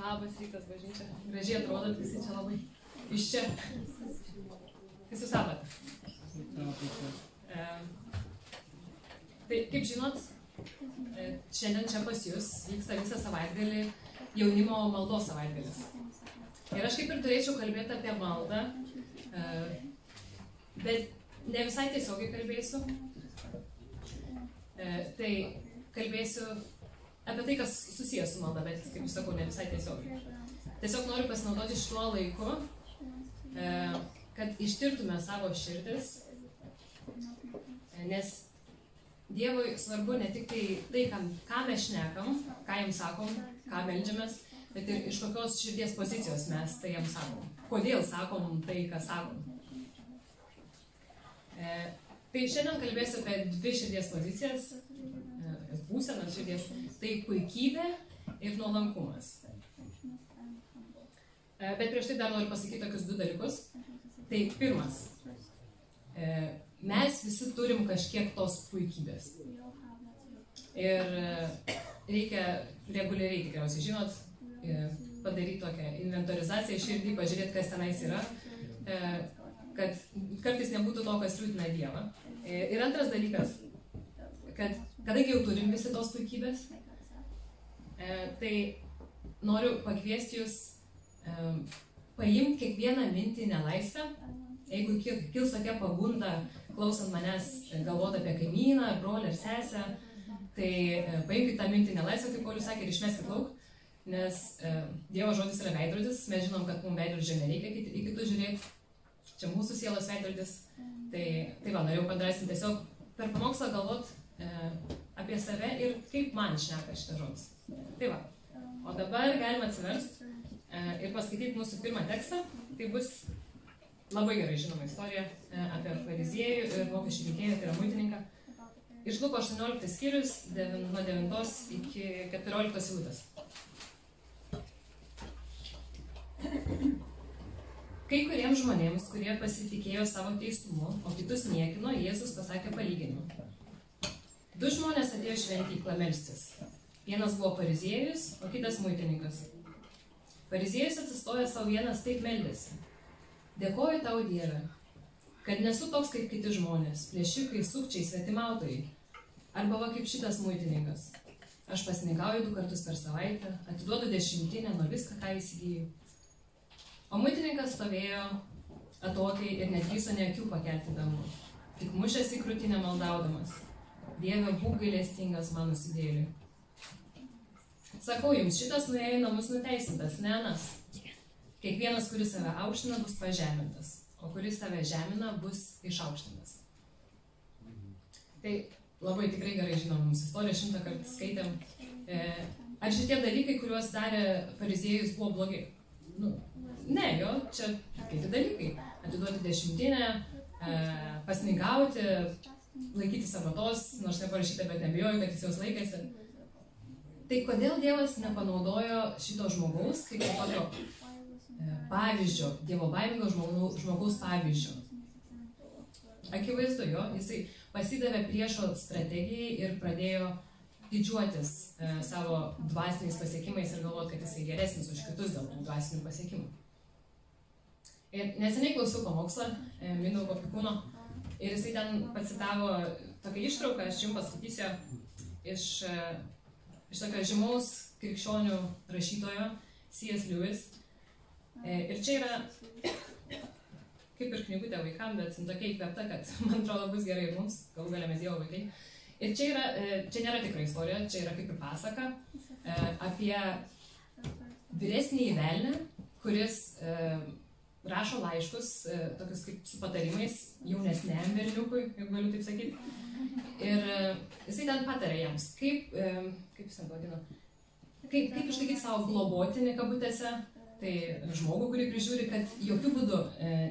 Labas rytas, bažnyčia. Gražiai atrodo, visi čia labai iš čia. Kas jūs sakote? Tai, kaip žinot, šiandien čia pas jūs vyksta visą savaitgalį jaunimo maldos savaitgalis. Ir aš kaip ir turėčiau kalbėti apie maldą, bet ne visai tiesiogiai kalbėsiu. Tai kalbėsiu apie tai, kas susijęs su malda, bet, kaip jūs sakau, ne visai tiesiogiai. Tiesiog noriu pasinaudoti šituo laiku, kad ištirtume savo širdis, nes Dievui svarbu ne tik tai ką mes šnekam, ką jam sakom, ką meldžiamės, bet ir iš kokios širdies pozicijos mes tai jam sakom. Kodėl sakom tai, ką sakom. Tai šiandien kalbėsiu apie dvi širdies pozicijas, būsenos širdies, tai puikybė ir nuolankumas. Bet prieš tai dar noriu pasakyti tokius du dalykus. Tai pirmas, mes visi turim kažkiek tos puikybės. Ir reikia reguliariai, tikriausiai žinot, padaryti tokią inventorizaciją širdį, pažiūrėti, kas tenais yra, kad kartais nebūtų to, kas liūdina Dievą. Ir antras dalykas, kad kadangi jau turim visi tos puikybės, tai noriu pakviesti jūs paimti kiekvieną mintį nelaisvę. Jeigu kils tokia pagunda, klausant manęs, galvoti apie kaimyną, brolį ar sesę, tai paimkite tą mintį nelaisvę, kaip Paulius sakė, ir išmeskit lauk, nes Dievo žodis yra veidrodis, mes žinom, kad mums veidrodžio nereikia į kitus žiūrėti, čia mūsų sielos veidrodis, tai va, norėjau padrasinti tiesiog per pamokslą galvot apie save ir kaip man šneka šitas žodis. Tai va, o dabar galime atsiverst ir paskaityti mūsų pirmą tekstą, tai bus labai gerai žinoma istorija apie fariziejų ir mokesčių rinkėją, tai yra muitininką. Iš Luko 18 skyrius, nuo 9 iki 14 eilutės. Kai kuriems žmonėms, kurie pasitikėjo savo teisumu, o kitus niekino, Jėzus pasakė palyginimą. Du žmonės atėjo į šventyklą melstis. Vienas buvo fariziejus, o kitas muitininkas. Fariziejus atsistojęs savo vienas taip meldėsi. Dėkoju tau, Dieve, kad nesu toks kaip kiti žmonės, plėšikai, sukčiai, svetimautojai, arba va kaip šitas muitininkas. Aš pasninkauju 2 kartus per savaitę, atiduodu 10 nuo viską, ką įsigijau. O muitininkas stovėjo atokiai ir nedrįso nė akių pakelti dangų, tik mušęs į krūtinę maldaudamas. Dieve, būk gailestingas mano nusidėjėliui. Sakau jums, šitas nuėjo į namus nuteisintas, ne anas. Kiekvienas, kuris save aukština, bus pažemintas, o kuris save žemina, bus išaukštintas. Tai labai tikrai gerai žinom mums istoriją, 100 kartų skaitėm. Ar šitie dalykai, kuriuos darė fariziejus, buvo blogi? Ne, jo, čia kiti dalykai. Atiduoti 10, pasninkauti, laikyti sabatos, nors neparašyta, bet nebijoju, kad jis jos laikėsi. Tai kodėl Dievas nepanaudojo šito žmogaus kaip tokio pavyzdžio, Dievo baimingo žmogaus pavyzdžio? Akivaizdu jo, jisai pasidavė priešo strategijai ir pradėjo didžiuotis savo dvasiniais pasiekimais ir galvoti, kad jisai geresnis už kitus dėl tų dvasinių pasiekimų. Ir neseniai klausiau pamokslą Mindaugo Pikūno ir jisai ten pacitavo tokią ištrauką, aš jums paskaitysiu iš tokio žymaus krikščionių rašytojo C.S. Lewis. Ir čia yra kaip ir knygutė vaikam, bet tokia įkvėpta, kad man atrodo bus gerai ir mums, galų gale mes Dievo vaikai. Ir čia nėra tikra istorija, čia yra kaip ir pasaka apie vyresnįjį velnį, kuris rašo laiškus, tokius kaip su patarimais, jaunesniam berniukui, jeigu galiu taip sakyti. Ir jisai ten patarė jiems, kaip jis ten vadino, kaip išlaikyti savo globotinį kabutėse, tai žmogų, kurį prižiūri, kad jokių būdų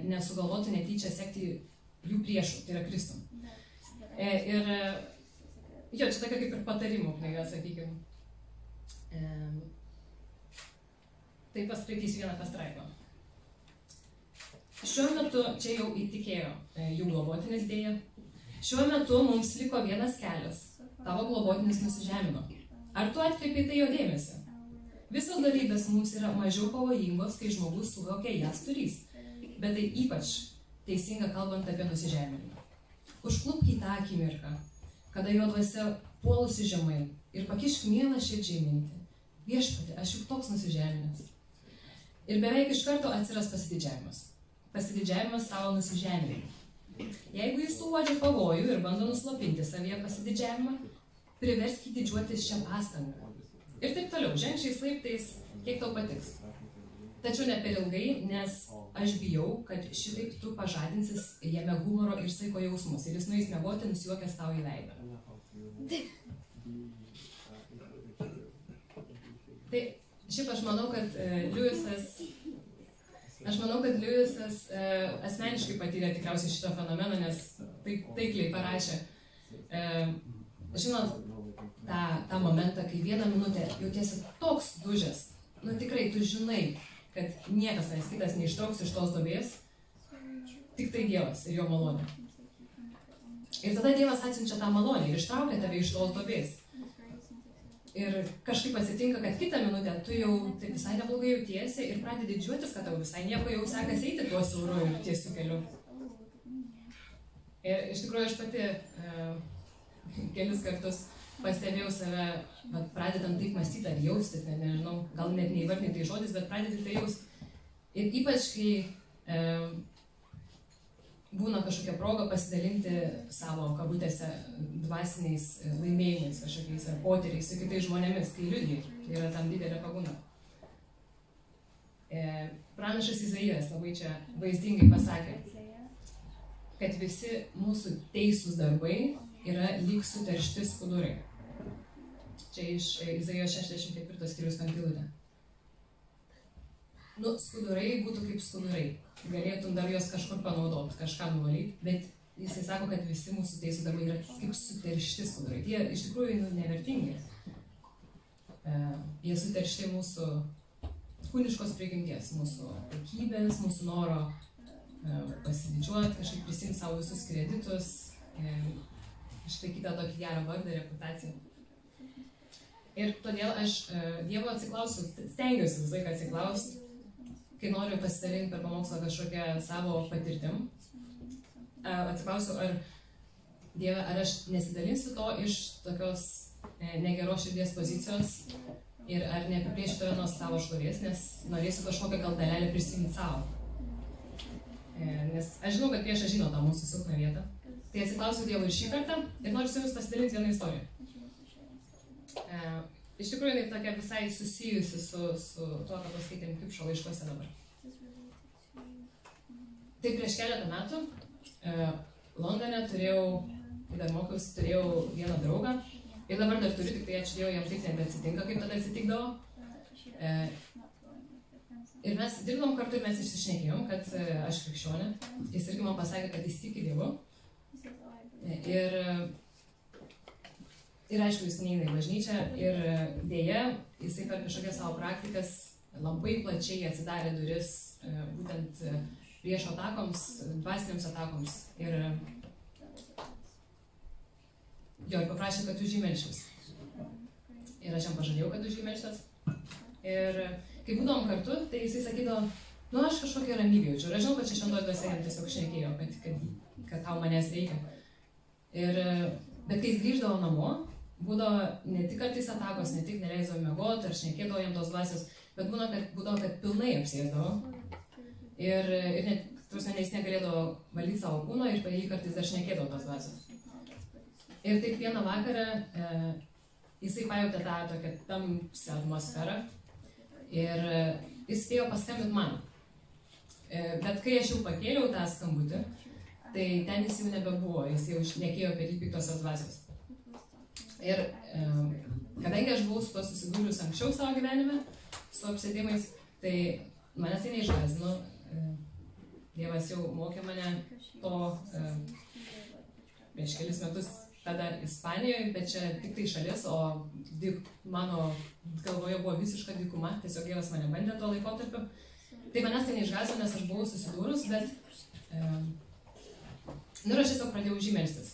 nesugalvotų netyčia sekti jų priešų, tai yra Kristų. Ir jo, čia tokia kaip ir patarimų knyga, sakykime. Tai paskaitysiu vieną pastraipą. Šiuo metu čia jau įtikėjo jų globotinis dėja. Šiuo metu mums liko vienas kelias. Tavo globotinis nusižemino. Ar tu atkreipi tai jo dėmesį? Visos dorybės mums yra mažiau pavojingos, kai žmogus suvokia jas turys. Bet tai ypač teisinga kalbant apie nusižeminimą. Užklupk į tą akimirką, kada jo dvasia puolusi žemai ir pakišk mielą širdžiai mintį. Viešpatie, aš juk toks nusižeminęs. Ir beveik iš karto atsiras pasididžiavimas. Pasididžiavimas savo nusižeminimu. Jeigu jis suuodžia pavojų ir bando nuslopinti savyje pasididžiavimą, priversk jį didžiuotis šią pastangą. Ir taip toliau, ženk šiais laiptais, kiek tau patiks. Tačiau ne per ilgai, nes aš bijau, kad šitaip tu pažadinsis jame humoro ir saiko jausmus ir jis nueis miegoti, nusijuokęs tau į veidą. Tai šiaip aš manau, kad Liujisas asmeniškai patyrė tikriausiai šitą fenomeną, nes taip taikliai parašė. Žinot, tą momentą, kai vieną minutę jautiesi toks dužęs, nu tikrai tu žinai, kad niekas kitas neištrauks iš tos duobės, tik tai Dievas ir jo malonė. Ir tada Dievas atsiunčia tą malonę ir ištraukia tave iš tos duobės. Ir kažkaip atsitinka, kad kitą minutę tu jau taip visai neblogai jautiesi ir pradedi didžiuotis, kad tau visai nieko jau sekasi eiti tuo siauru ir tiesiu keliu. Ir iš tikrųjų aš pati kelis kartus pastebėjau save, pradedant taip mąstyti ar jaustis, nežinau, gal net neįvardinti tai žodis, bet pradedi tai jausti. Ir ypač, kai būna kažkokia proga pasidalinti savo kabutėse dvasiniais laimėjimais, kažkokiais ar potyriais su kitais žmonėmis, kai liudiji, tai yra tam didelė pagunda. Pranašas Izaijas labai čia vaizdingai pasakė, kad visi mūsų teisūs darbai yra lyg suteršti skudurai. Čia iš Izaijo 64 skyriaus 5 eilutė. Skudurai būtų kaip skudurai. Galėtum dar juos kažkur panaudoti, kažką nuvalyti, bet jisai sako, kad visi mūsų teisų darbai yra kaip suteršti skudurai. Jie iš tikrųjų nevertingi. Jie suteršti mūsų kūniškos prigimties, mūsų puikybės, mūsų noro pasididžiuoti, kažkaip prisimti savo visus kreditus, išlaikyti tokį gerą vardą, reputaciją. Ir todėl aš Dievo atsiklausiu, stengiuosi visą laiką atsiklausti, kai noriu pasidalinti per pamokslą kažkokią savo patirtim. Atsiklausiu, ar Dieve, ar aš nesidalinsiu to iš tokios negeros širdies pozicijos ir ar neapiplėšiu tave nuo savo šlovės, nes norėsiu kažkokią gal dalelę prisiminti savo. Nes aš žinau, kad priešas žino tą mūsų silpną vietą. Tai atsiklausiu Dievo ir šį kartą ir noriu su jumis pasidalinti vieną istoriją. Iš tikrųjų, jinai tokia visai susijusi su to, ką paskaitėm Kipšo laiškuose dabar. Tai prieš keletą metų Londone turėjau vieną draugą ir dabar dar turiu, tik tai ačiū Dievui, jam taip nebeatsitinka, kaip tada atsitikdavo. Ir mes dirbom kartu ir mes išsišnekėjom, kad aš krikščionė. Jis irgi man pasakė, kad jis tiki Dievu. Ir aišku, jis neina į bažnyčią ir dėja, jisai per kažkokias savo praktikas labai plačiai atsidarė duris būtent priešo atakoms, dvasiniams atakoms. Ir paprašė, kad už jį melščiaus. Ir aš jam pažadėjau, kad už jį melščiaus. Ir kai būdavom kartu, tai jisai sakydavo, aš kažkokią ramybę jaučiu. Ir aš žinau, kad čia šventoji dvasia jam tiesiog šnekėjo, kad tau manęs reikia. Bet kai jis grįždavo namo, būdavo ne tik kartais atakos, ne tik neleisdavo miegoti ar šnekėdavo jam tos dvasios, bet būdavo, kad pilnai apsėsdavo. Ir net, jis negalėdavo valyti savo kūno ir per jį kartais dar šnekėdavo tos dvasios. Ir taip vieną vakarą jisai pajautė tą tokią tamsią atmosferą ir jis spėjo paskambinti man. Bet kai aš jau pakėliau tą skambutį, tai ten jis jau nebebuvo, jis jau šnekėjo apie jį piktosios dvasios. Ir kadangi aš buvau su to susidūrius anksčiau savo gyvenime, su apsėdimais, tai manęs tai neišgąsdino. Dievas jau mokė mane to prieš kelis metus tada Ispanijoje, bet čia tik tai šalis, o mano galvoje buvo visiška dykuma, tiesiog Dievas mane bandė tuo laikotarpiu. Tai manęs tai neišgąsdino, nes aš buvau susidūrus, bet ir aš tiesiog pradėjau už jį melstis.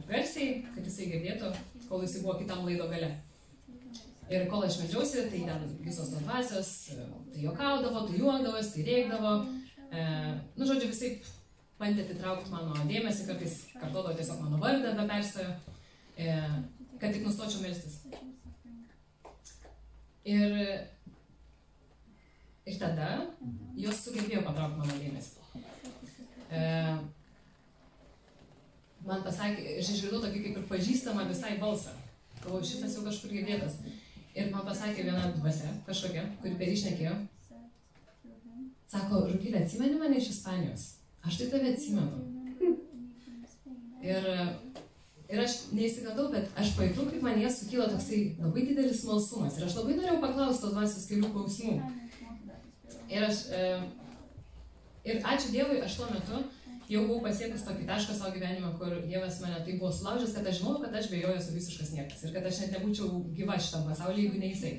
Garsiai, kad jisai girdėtų, kol jisai buvo kitam laido gale. Ir kol aš meldžiausi, tai ten visos tos dvasios, tai juokaudavo, tai juokdavos, tai reikdavo. Žodžiu, visai bandė atitraukti mano dėmesį, kartais kartodavo tiesiog mano vardą be perstojo, kad tik nustočiau melstis. Ir tada jos sugebėjo patraukti mano dėmesį. Man pasakė, aš išgirdau tokį kaip ir pažįstamą visai balsą. Galvoju, šitas jau kažkur girdėtas. Ir man pasakė viena dvasia, kažkokia, kuri per išnekėjo. Sako, Rugilė, atsimeni mane iš Ispanijos? Aš tai tave atsimenu. Ir aš neįsigandau, bet aš pajutau, kaip man jie sukyla toksai labai didelis smalsumas. Ir aš labai norėjau paklausti tos dvasios kelių klausimų. Ir ačiū Dievui, aš tuo metu jau buvau pasiekus tokį tašką savo gyvenimą, kur Dievas mane tai buvo sulaužęs, kad aš žinau, kad aš be jo esu visiškas niekas. Ir kad aš net nebūčiau gyva šitam pasaulyje, jeigu ne jisai.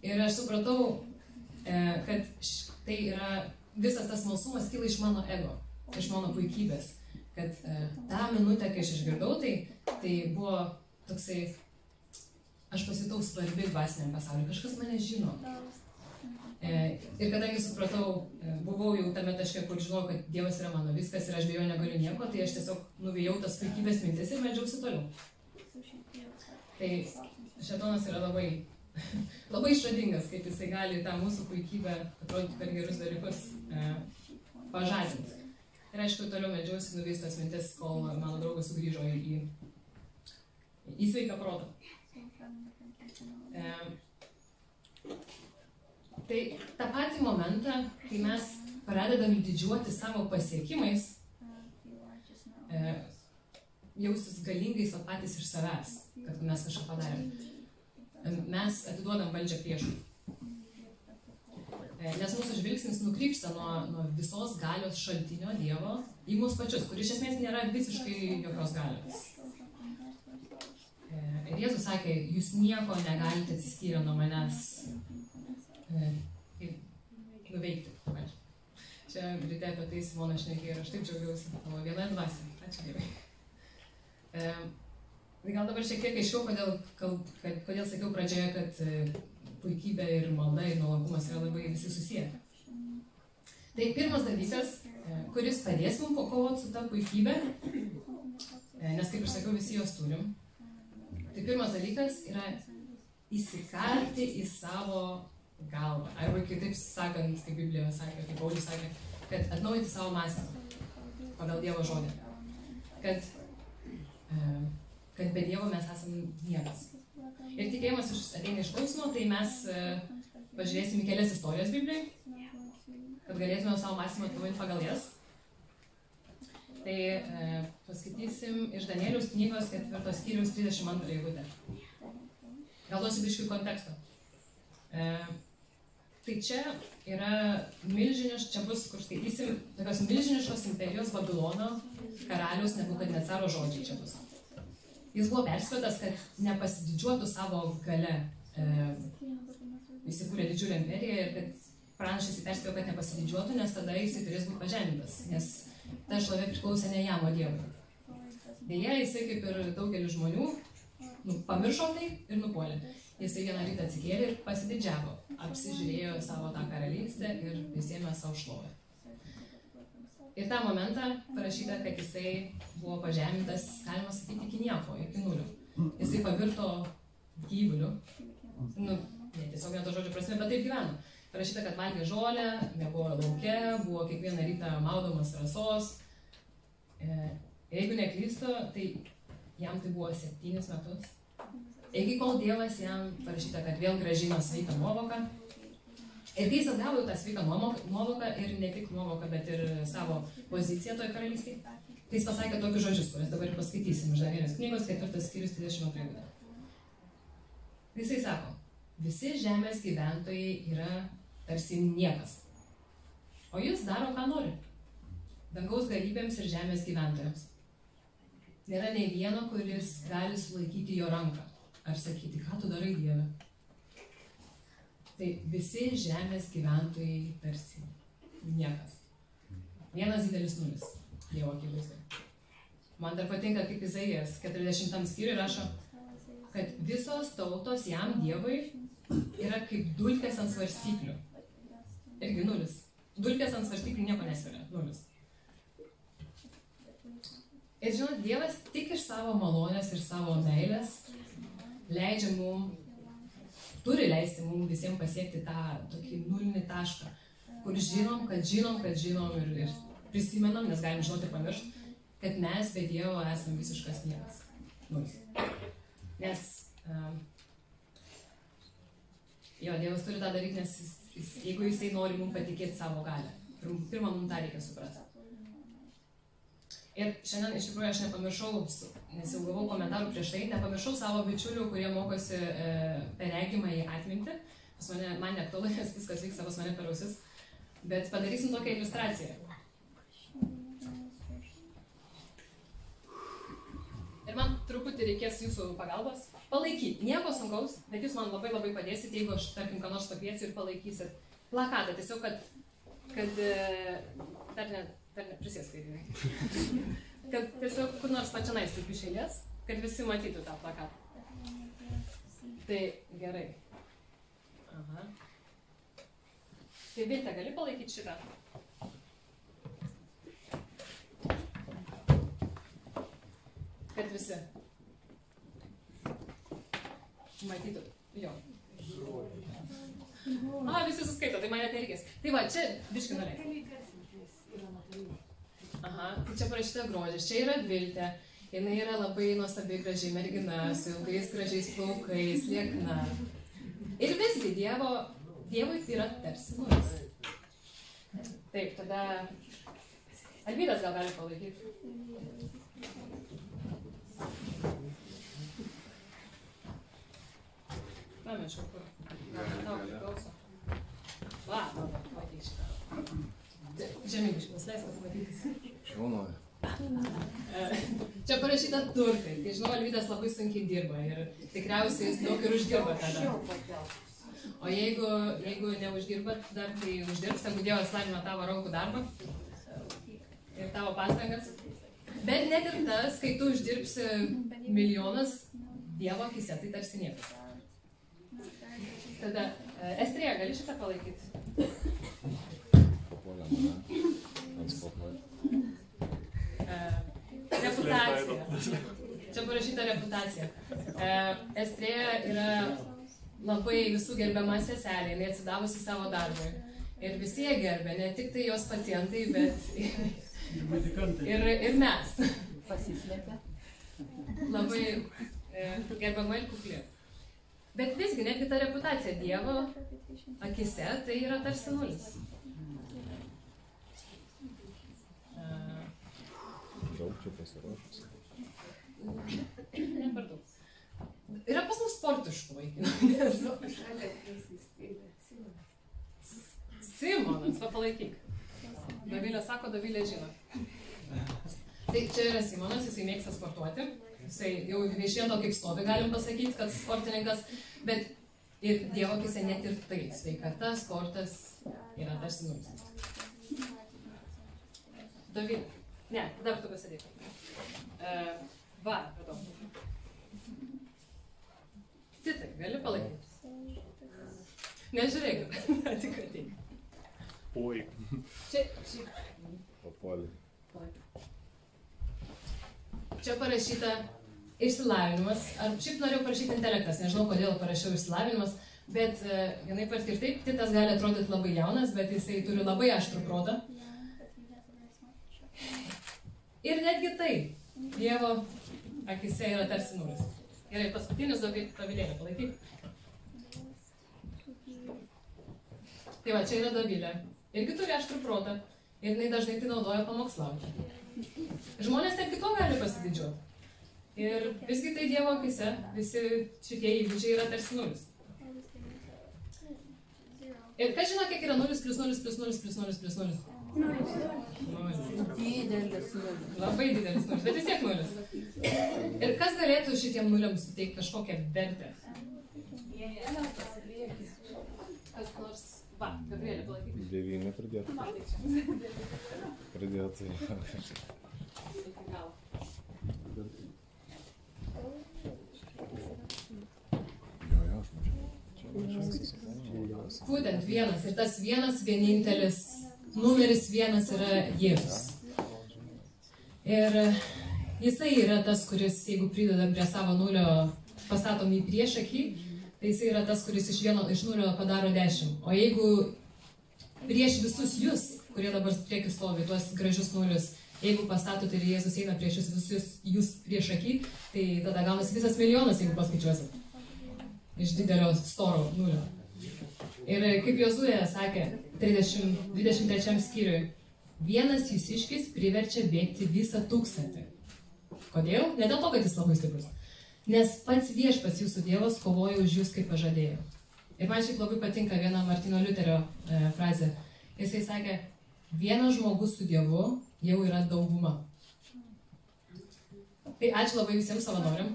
Ir aš supratau, kad tai yra, visas tas smalsumas kyla iš mano ego, iš mano puikybės. Kad tą minutę, kai aš išgirdau, tai buvo toksai, aš pasijutau svarbi dvasiniam pasauliu, kažkas mane žino. Ir kadangi supratau, buvau jau tame taške, kur žinau, kad Dievas yra mano viskas ir aš be jo negaliu nieko, tai aš tiesiog nuvėjau tas puikybės mintis ir meldžiausi toliau. Tai šėtonas yra labai, labai išradingas, kaip jisai gali tą mūsų puikybę, atrodyti per gerus dalykus, pažadinti. Ir aišku, toliau meldžiausi nuvėjus tas mintis, kol mano draugas sugrįžo į sveiką protą. Tai tą patį momentą, kai mes pradedam didžiuoti savo pasiekimais, jausis galingais patys iš savęs, kad mes kažką padarėm. Mes atiduodam valdžią priešui. Nes mūsų žvilgsnis nukrypsta nuo visos galios šaltinio Dievo į mus pačius, kur iš esmės nėra visiškai jokios galios. Ir Jėzus sakė, jūs nieko negalite atsiskyrę nuo manęs nuveikti. Čia ryte apie tai Simona šnekėjo ir aš taip džiaugiausi. O viena dvasia. Ačiū Dievui. Gal dabar šiek tiek aiškiau, kodėl sakiau pradžioje, kad puikybė ir malda ir nuolankumas yra labai visi susiję. Tai pirmas dalykas, kuris padės mums kovoti su ta puikybė, nes kaip aš sakiau, visi jos turim. Tai pirmas dalykas yra įsikarti į savo galvą. Arba kitaip sakant, kaip Biblija sakė, kaip Paulius sakė, kad atnaujinti savo mąstymą pagal Dievo žodį. Kad be Dievo mes esame niekas. Ir tikėjimas ateina iš klausymo, tai mes pažiūrėsim į kelias istorijas Biblijai, kad galėtume savo mąstymą atnaujinti pagal jas. Tai paskaitysim iš Danieliaus knygos 4 skyriaus 32 eilutę. Gal duosiu biškį konteksto. Tai čia yra čia bus, kur skaitysim, tokios milžiniškos imperijos Babilono karaliaus Nebukadnecaro žodžiai čia bus. Jis buvo perspėtas, kad nepasididžiuotų savo gale. Įsikūrė didžiulę imperiją ir kad pranašas įperspėjo, kad nepasididžiuotų, nes tada jisai turės būti pažemintas, nes ta šlovė priklausė ne jam, o Dievui. Deja, jisai kaip ir daugelis žmonių pamiršo tai ir nupuolė. Jisai vieną rytą atsikėlė ir pasididžiavo, apsižiūrėjo savo tą karalystę ir prisėmė savo šlovę. Ir tą momentą parašyta, kad jisai buvo pažemintas, galima sakyti, iki nieko, iki nulio. Jisai pavirto gyvuliu, ne tiesiog ne to žodžio prasme, bet taip gyveno. Parašyta, kad valgė žolę, miegojo lauke, buvo kiekvieną rytą maudomas rasos. Jeigu neklystu, tai jam tai buvo 7 metus. Iki kol Dievas jam parašyta, kad vėl grąžino sveiką nuovoką. Ir kai jis atgavo tą sveiką nuovoką ir ne tik nuovoką, bet ir savo poziciją toj karalystėje, tai jis pasakė tokius žodžius, kuriuos dabar ir paskaitysim iš Danieliaus knygos 4 skyrius 32 eilutė. Jisai sako, visi žemės gyventojai yra tarsi niekas, o jis daro, ką nori, dangaus galybėms ir žemės gyventojams. Nėra nei vieno, kuris gali sulaikyti jo ranką ar sakyti, ką tu darai, Dieve. Tai visi žemės gyventojai tarsi niekas. Vienas didelis nulis Dievo akivaizdoj. Man dar patinka, kaip Izaijas 40 skyriui rašo, kad visos tautos jam Dievui yra kaip dulkės ant svarstyklių. Irgi nulis. Dulkės ant svarstyklių nieko nesveria. Nulis. Ir žinot, Dievas tik iš savo malonės ir savo meilės leidžia turi leisti mums visiems pasiekti tą tokį nulinį tašką, kur žinom ir prisimenam, nes galim žinoti ir pamiršti, kad mes be Dievo esame visiškas niekas. Nulis. Nes Dievas turi tą daryti, nes jeigu jisai nori mums patikėti savo galę. Pirmą mums tą reikia suprasti. Ir šiandien iš tikrųjų aš nepamiršau, nes jau gavau komentarų prieš tai, nepamiršau savo bičiulių, kurie mokosi per regimą į atmintį. Man neaktualu, nes viskas vyksta pas mane per ausis. Bet padarysim tokią iliustraciją. Ir man truputį reikės jūsų pagalbos. Palaikyti. Nieko sunkaus, bet jūs man labai padėsit, jeigu aš, tarkim, ką nors pakviesiu ir palaikysit plakatą. Tiesiog, kad dar ne prisės kairiniai. Kad tiesiog kur nors pačianais taip iš eilės, kad visi matytų tą plakatą. Tai gerai. Aha. Tai Vilte, gali palaikyti šitą? Kad visi matytų. Jo. Visi suskaito, tai man net nereikės. Tai va, čia biškį norėjai. Aha, tai čia parašyta grožis. Čia yra Viltė. Jinai yra labai nuostabi gražiai mergina, su ilgais gražiais plaukais, liekna. Ir visgi Dievui tai yra tarsi nulis. Taip, tada Alvydas gal gali palaikyti. Pamiršau, kur. Tau priklauso. Va, matyk šitą. Žemybiškas, leisk pasimatyti. Šaunuoju. Čia parašyta turkai. Tai žinau, Alvydas labai sunkiai dirba ir tikriausiai jis daug ir uždirba tada. O jeigu neuždirbat dar, tai uždirbs, tegu Dievas lavina tavo rankų darbą ir tavo pastangas. Bet net ir tas, kai tu uždirbsi milijonas, Dievo akise, tai tarsi niekas. Tada, Estrija, gali šitą palaikyti? Papuolė mane. Atspapuolė. Reputacija. Čia parašyta reputacija. Estrija yra labai visų gerbiama seselė, jinai atsidavusi savo darbui. Ir visi jie gerbė, ne tik tai jos pacientai, bet ir mes. Pasislėpė. Labai gerbiama ir kukli. Bet visgi, netgi ta reputacija Dievo akise, tai yra tarsi nulis. Daug čia pasiruošusi. Ne per daug. Yra pas mus sportiškų vaikinų. Simonas, palaikyk. Dovilė sako, Dovilė žino. Tai čia yra Simonas, jisai mėgsta sportuoti. Jisai jau iš vieno kaip stovi, galim pasakyti, kad sportininkas. Bet ir Dievo akise net ir tai. Sveikata, sportas yra tarsi nulis. Dovilė. Ne, dar tu pasidėk. Va, radau. Titai, gali palaikyti? Nežiūrėk, tik ateik. Oi. Čia. Papuolė. Čia parašyta išsilavinimas. Ar šiaip norėjau parašyti intelektas, nežinau, kodėl parašiau išsilavinimas, bet vienai pat ir taip, Titas gali atrodyti labai jaunas, bet jisai turi labai aštrų protą. Ir netgi tai, Dievo akise yra tarsi nulis. Gerai, paskutinis Dovilėlė, palaikyk. Tai va, čia yra Dovilė. Irgi turi aštrų protą. Ir jinai dažnai tai naudoja pamokslauti. Žmonės netgi to gali pasididžiuoti. Ir visgi tai Dievo akise, visi šitie įgūdžiai yra tarsi nulis. Ir kas žino, kiek yra 0 plus 0 plus 0 plus 0 plus 0? Didelis nulis. Labai didelis nulis, bet vis tiek nulis. Ir kas galėtų šitiem nuliams suteikti kažkokią vertę? Kas nors... Va, Gabrielė, palaikyk. 9 pridėtų. Pridėtų. Iki galo. Būtent vienas. Ir tas vienas vienintelis, numeris vienas yra Jėzus. Ir jisai yra tas, kuris, jeigu prideda prie savo nulio, pastatom į priešakį, tai jisai yra tas, kuris iš nulio padaro 10. O jeigu prieš visus jūs, kurie dabar prieki stovi, tuos gražius nulius, jeigu pastatot ir Jėzus eina prieš visus jūs priešakį, tai tada gaunasi visas milijonas, jeigu paskaičiuosit. Iš didelio storo nulio. Ir kaip Jozuė sakė, 23 skyriui, vienas jūsiškis priverčia bėgti visą 1000. Kodėl? Ne dėl to, kad jis labai stiprus. Nes pats viešpats jūsų Dievas kovoja už jūs, kaip pažadėjo. Ir man šiaip labai patinka viena Martino Liuterio frazė. Jisai sakė, vienas žmogus su Dievu jau yra dauguma. Tai ačiū labai visiems savanoriam.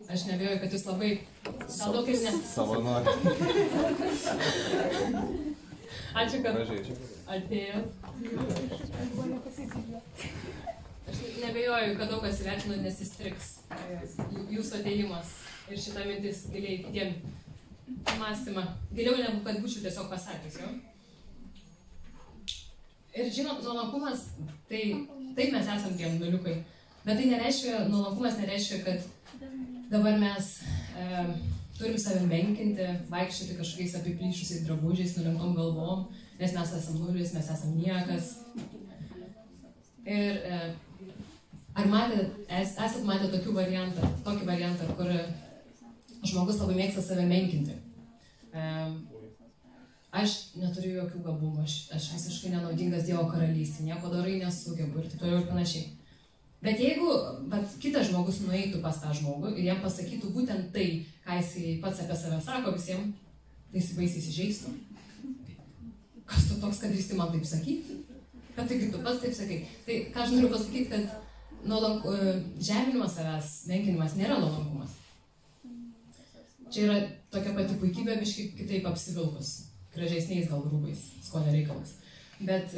Aš neabejoju, kad jūs labai daug ir ne. Savanoriai. Ačiū, kad atėjo. Aš neabejoju, kad daug kas įvertino, nes įstriks jūsų atėjimas ir šita mintis giliai kitiem mąstymą. Giliau negu kad būčiau tiesiog pasakęs, jo. Ir žinot, nuolankumas, tai taip mes esam tie nuliukai. Bet tai nereiškia, nuolankumas nereiškia, kad dabar mes turim save menkinti, vaikščioti kažkokiais apiplyšusiais drabužiais, nulemtom galvom, nes mes esam nulis, mes esam niekas. Ir ar esat matę tokį variantą, kur žmogus labai mėgsta save menkinti. Aš neturiu jokių gabumų, aš visiškai nenaudingas Dievo karalystė, nieko darai nesugebu ir taip toliau ir panašiai. Bet jeigu kitas žmogus nueitų pas tą žmogų ir jam pasakytų būtent tai, ką jis pats apie save sako visiems, tai jis baisiai įsižeistų. Kas tu toks, kad drįsti man taip sakyti? Bet taigi tu pats taip sakai. Tai ką aš noriu pasakyti, kad žeminimas savęs, menkinimas nėra nuolankumas. Čia yra tokia pati puikybė, biškai kitaip apsivilkus, gražesniais gal rūbais, skonio reikalas. Bet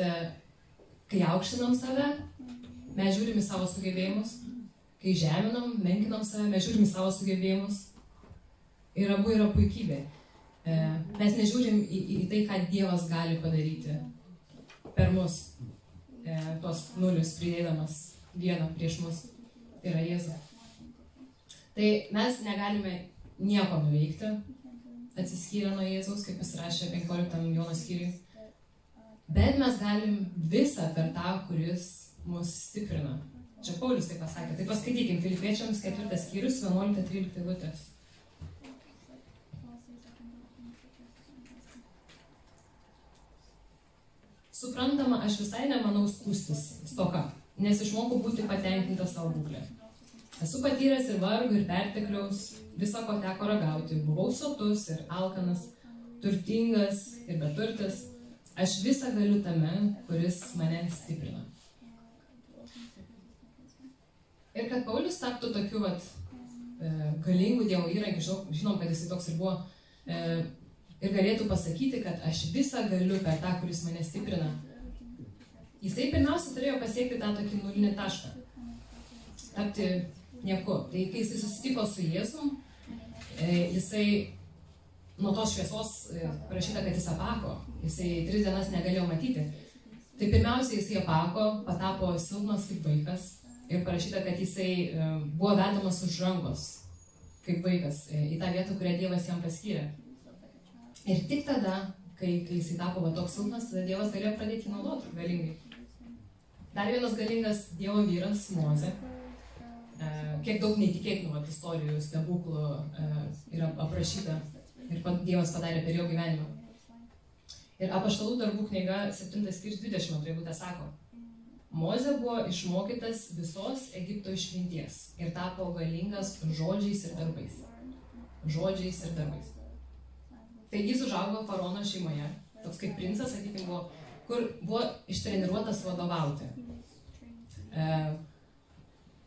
kai aukštinam save, mes žiūrim į savo sugebėjimus, kai žeminam, menkinam save, mes žiūrim į savo sugebėjimus. Ir abu yra puikybė. Mes nežiūrim į tai, ką Dievas gali padaryti per mus, tos nulius pridėdamas vieną prieš mus, tai yra Jėzus. Tai mes negalime nieko nuveikti, atsiskyrę nuo Jėzaus, kaip jis rašė 15 Jono skyriui, bet mes galim visą per tą, kuris mus stiprina. Čia Paulius taip pasakė. Tai paskaitykim Filipiečiams 4 skyrius, 11-13 eilutės. Suprantama, aš visai nemanau skųstis stoka, nes išmokau būti patenkintas savo būklę. Esu patyręs ir vargų, ir pertekliaus, viso ko teko ragauti. Buvau sotus ir alkanas, turtingas ir beturtis. Aš visą galiu tame, kuris mane stiprina. Ir kad Paulius taptų tokiu galingų Dievo įrankiu, žinom, kad jisai toks ir buvo, ir galėtų pasakyti, kad aš visą galiu per tą, kuris mane stiprina. Jisai pirmiausia turėjo pasiekti tą tokį nulinį tašką. Tapti nieku. Tai kai jisai susitiko su Jėzum, jisai nuo tos šviesos parašyta, kad jis apako. Jisai 3 dienas negalėjo matyti. Tai pirmiausia, jisai apako, patapo silpnas kaip vaikas. Ir parašyta, kad jisai buvo vedamas už rankos kaip vaikas į tą vietą, kurią Dievas jam paskyrė. Ir tik tada, kai jisai tapo toks silpnas, tada Dievas galėjo pradėti jį naudoti galingai. Dar vienas galingas Dievo vyras, Mozė. Kiek daug neįtikėtinų istorijų, stebuklų yra aprašyta ir Dievas padarė per jo gyvenimą. Ir Apaštalų darbų knyga 7 skyrius 20 eilutė sako, Mozė buvo išmokytas visos Egipto išminties ir tapo galingas žodžiais ir darbais. Žodžiais ir darbais. Tai jis užaugo faraono šeimoje, toks kaip princas, sakykime, kur buvo ištreniruotas vadovauti.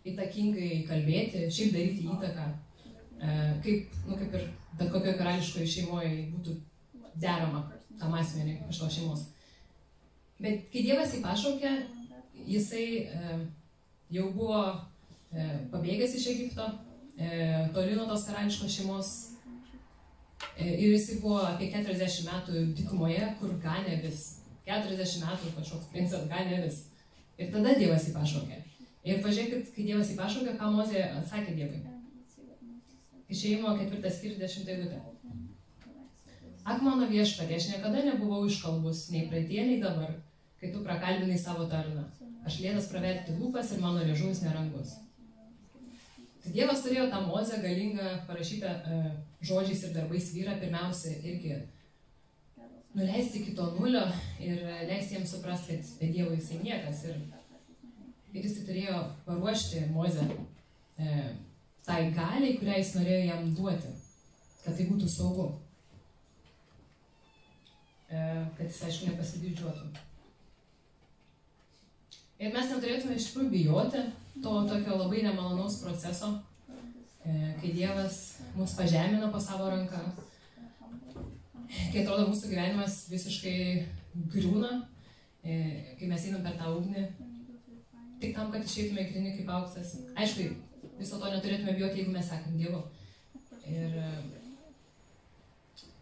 Įtakingai kalbėti, šiaip daryti įtaką, kaip ir bet kokioje karališkoje šeimoje būtų derama tam asmeniui iš to šeimos. Bet kai Dievas jį pašaukė, jisai jau buvo pabėgęs iš Egipto, toli nuo tos karališkos šeimos. Ir jis buvo apie 40 metų dykumoje, kur ganė vis. 40 metų kažkoks princas ganė vis. Ir tada Dievas jį pašaukė. Ir pažiūrėkit, kai Dievas jį pašaukė, ką Mozė atsakė Dievui. Išėjimo 4 skyrius 10 eilutė. Ak mano viešpatie, aš niekada nebuvau iškalbus, nei praeitie, nei dabar, kai tu prakalbinai savo tarną. Aš lėtas praverti lūpas ir mano liežuvis nerangus. Tai Dievas turėjo tą Mozę galingą parašytą žodžiais ir darbais vyrą pirmiausia irgi nuleisti iki to nulio ir leisti jiems suprasti, kad be Dievo jisai niekas. Ir jis turėjo paruošti Mozę tai galiai, kurią jis norėjo jam duoti, kad tai būtų saugu. Kad jis, aišku, nepasididžiuotų. Ir mes neturėtume iš tikrųjų bijoti to tokio labai nemalonaus proceso, kai Dievas mus pažemina po savo ranką, kai atrodo mūsų gyvenimas visiškai griūna, kai mes einam per tą ugnį, tik tam, kad išeitume į grinį kaip auksas. Aišku, viso to neturėtume bijoti, jeigu mes sekam Dievu. Ir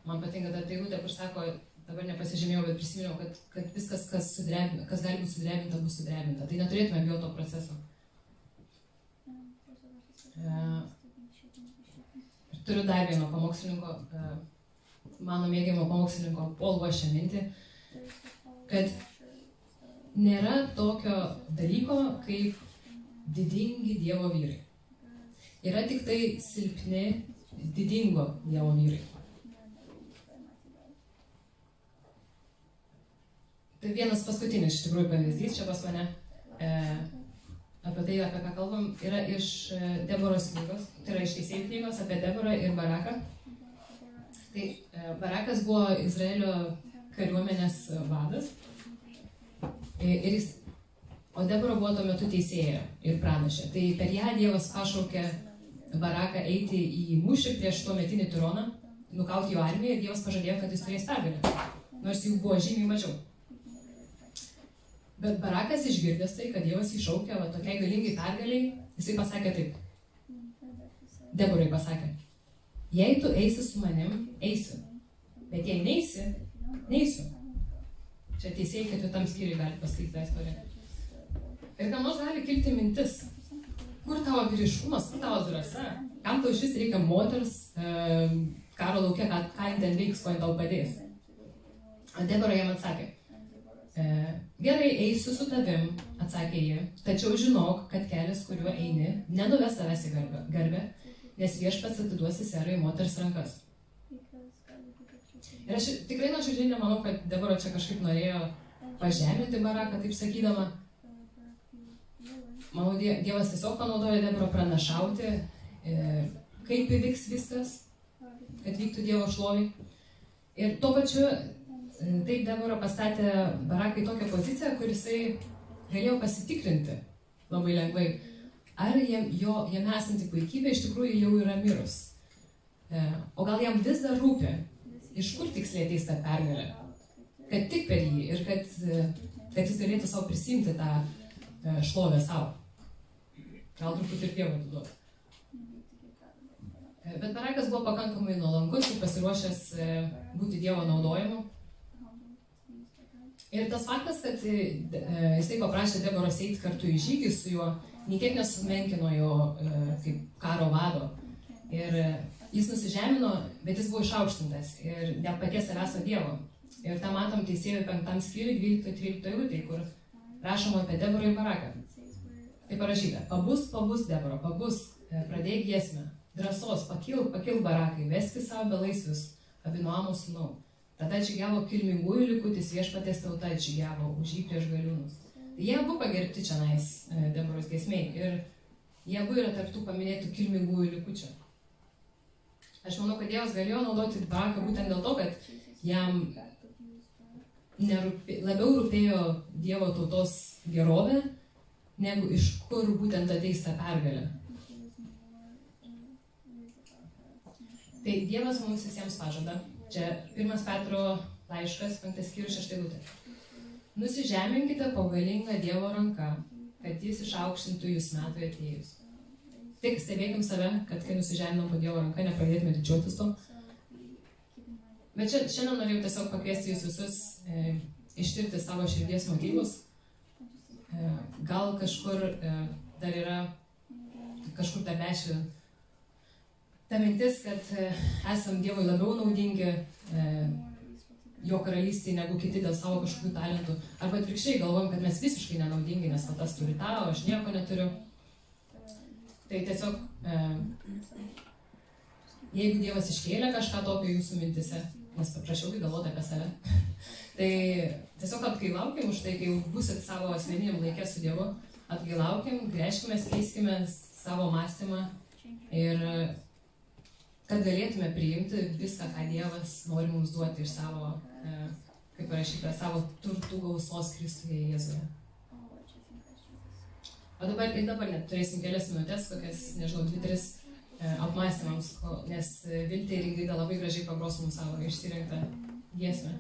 man patinka ta eilutė, kur sako, dabar nepasižymėjau, bet prisiminiau, kad viskas, kas gali būti sudrebinta, bus sudrebinta. Tai neturėtume bijoti to proceso. Turiu dar vieno pamokslininko, mano mėgiamo pamokslininko Paul Washer mintį, kad nėra tokio dalyko kaip didingi Dievo vyrai. Yra tik tai silpni, didingo Dievo vyrai. Tai vienas paskutinis iš tikrųjų pavyzdys čia pas mane, apie tai, apie ką kalbam, yra iš Deboros knygos, tai yra iš Teisėjų knygos apie Deborą ir Baraką. Tai Barakas buvo Izraelio kariuomenės vadas, o Debora buvo tuo metu teisėja ir pranašė. Tai per ją Dievas pašaukė Baraką eiti į mūšį prieš tuometinį Tironą, nukauti jo armiją ir Dievas pažadėjo, kad jis turės pergalę, nors jų buvo žymiai mažiau. Bet Barakas išgirdęs tai, kad Dievas jį šaukė tokiai galingai pergaliai, jisai pasakė taip. Deborai pasakė, jei tu eisi su manim, eisiu, bet jei neisi, neisiu. Čia Teisėjai 4 skyriui gali paskaityti tą istoriją. Ir kam nors gali kilti mintis, kur tavo vyriškumas, kur tavo drąsa, kam tau šis reikia moters karo lauke, ką jin ten veiks, ko jin tau padės. Debora jam atsakė, gerai, eisiu su tavim, atsakė ji, tačiau žinok, kad kelias, kuriuo eini, nenuves tavęs į garbę, nes Viešpats atiduos Seserai moters rankas. Ir aš tikrai nuoširdžiai nemanau, kad Debora čia kažkaip norėjo pažeminti Baraką, taip sakydama. Manau, Dievas tiesiog panaudojo Deborą pranašauti, kaip įvyks viskas, kad vyktų Dievo šlovė. Ir tuo pačiu taip Debora pastatė Baraką į tokią poziciją, kur jisai galėjo pasitikrinti labai lengvai, ar jame esanti puikybė iš tikrųjų jau yra mirus. O gal jam vis dar rūpi, iš kur tiksliai ateis ta pergalė, kad tik per jį ir kad jis galėtų savo prisimti tą šlovę savo. Gal truputį ir Dievui atiduoti. Bet Barakas buvo pakankamai nuolankus ir pasiruošęs būti Dievo naudojimu. Ir tas faktas, kad jisai paprašė Deboros eiti kartu į žygį su juo, nikiek nesumenkino jo kaip karo vado. Ir jis nusižemino, bet jis buvo išaukštintas ir ne paties savęs, o Dievo. Ir tą matom Teisėjų 5 skyriui 12-13 eilutėj, kur rašoma apie Deborą ir Baraką. Tai parašyta, pabus Debora, pabus, pradėk giesmę, drąsos, pakilk Barakai, veski savo belaisvius, Abinoamo sūnau. Tada atžygiavo kilmingųjų likutis, Viešpaties tauta atžygiavo už jį prieš galiūnus. Tai jie abu pagerbti čionais Deboros giesmėj ir jie abu yra tarptų paminėtų kilmingųjų likučių. Aš manau, kad Dievas galėjo naudoti Baraką būtent dėl to, kad jam labiau rūpėjo Dievo tautos gerovė, negu iš kur būtent ateis ta pergalė. Tai Dievas mums visiems pažada. Čia 1 Petro laiškas, 5 skyrius 6 eilutė. Nusižeminkite po galingą Dievo ranką, kad jis išaukštintų jūs metui atėjus. Tik stebėkim save, kad kai nusižeminom po Dievo ranką, nepradėtume didžiuotis to. Bet šiandien norėjau tiesiog pakviesti jūs visus ištirti savo širdies motyvus. Gal kažkur dar yra, kažkur dar veši ta mintis, kad esam Dievui labiau naudingi jo karalystėje negu kiti dėl savo kažkokių talentų. Arba atvirkščiai galvojam, kad mes visiškai nenaudingi, nes tas turi tą, o aš nieko neturiu. Tai tiesiog, jeigu Dievas iškėlė kažką tokio jūsų mintise, nes paprašiau galvoti apie save, tai tiesiog atgailaukim už tai, kai jau busit savo asmeniniam laikė su Dievu, atgailaukim, grėžkime, keiskime savo mąstymą ir kad galėtume priimti viską, ką Dievas nori mums duoti iš savo, kaip parašyta, savo turtų gausos Kristuje Jėzuje. O dabar net turėsim kelias minutės, kokias, nežinau, 2-3 apmąstymams, nes Viltė ir Ingrida labai gražiai pagros mums savo išsirinktą giesmę.